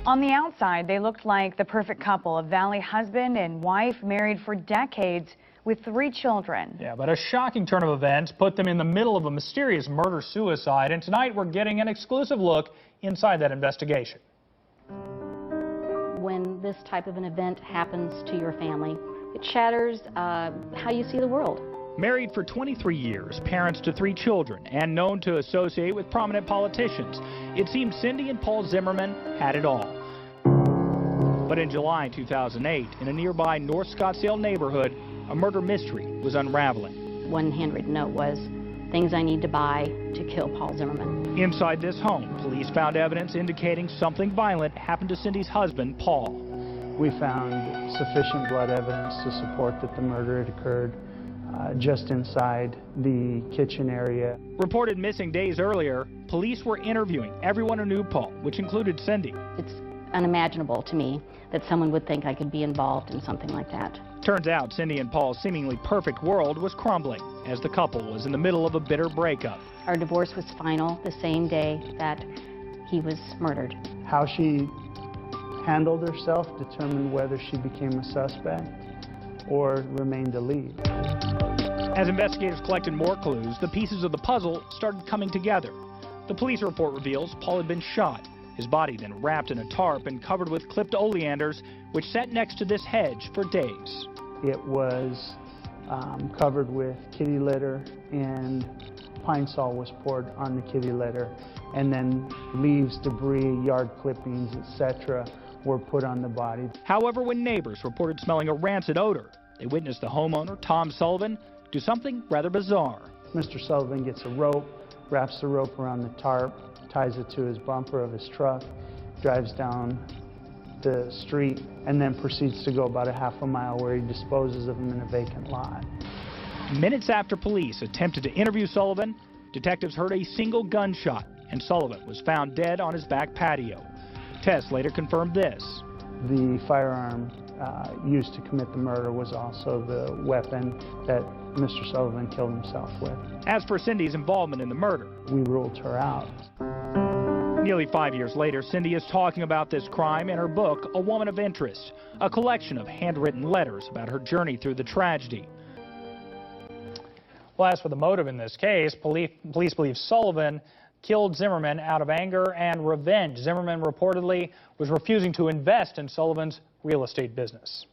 On the outside, they looked like the perfect couple, a Valley husband and wife married for decades with 3 children. Yeah, but a shocking turn of events put them in the middle of a mysterious murder-suicide, and tonight we're getting an exclusive look inside that investigation. When this type of an event happens to your family, it shatters how you see the world. Married for 23 years, parents to 3 children, and known to associate with prominent politicians, it seemed Cindy and Paul Zimmermann had it all. But in July 2008, in a nearby North Scottsdale neighborhood, a murder mystery was unraveling. One handwritten note was, "Things I need to buy to kill Paul Zimmermann." Inside this home, police found evidence indicating something violent happened to Cindy's husband, Paul. We found sufficient blood evidence to support that the murder had occurred just inside the kitchen area. Reported missing days earlier, police were interviewing everyone who knew Paul, which included Cindy. It's unimaginable to me that someone would think I could be involved in something like that. Turns out Cindy and Paul's seemingly perfect world was crumbling as the couple was in the middle of a bitter breakup. Our divorce was final the same day that he was murdered. How she handled herself determined whether she became a suspect or remained a lead. As investigators collected more clues, the pieces of the puzzle started coming together. The police report reveals Paul had been shot, his body then wrapped in a tarp and covered with clipped oleanders, which sat next to this hedge for days. It was covered with kitty litter, and pine sol was poured on the kitty litter, and then leaves, debris, yard clippings, etc. were put on the body. However, when neighbors reported smelling a rancid odor, they witnessed the homeowner, Tom Sullivan, do something rather bizarre. Mr. Sullivan gets a rope, wraps the rope around the tarp, ties it to his bumper of his truck, drives down the street, and then proceeds to go about a half a mile where he disposes of them in a vacant lot. Minutes after police attempted to interview Sullivan, detectives heard a single gunshot, and Sullivan was found dead on his back patio. Tests later confirmed this. The firearm used to commit the murder was also the weapon that Mr. Sullivan killed himself with. As for Cindy's involvement in the murder, we ruled her out. Nearly 5 years later, Cindy is talking about this crime in her book, A Woman of Interest, a collection of handwritten letters about her journey through the tragedy. Well, as for the motive in this case, police believe Sullivan killed Zimmermann out of anger and revenge. Zimmermann reportedly was refusing to invest in Sullivan's real estate business.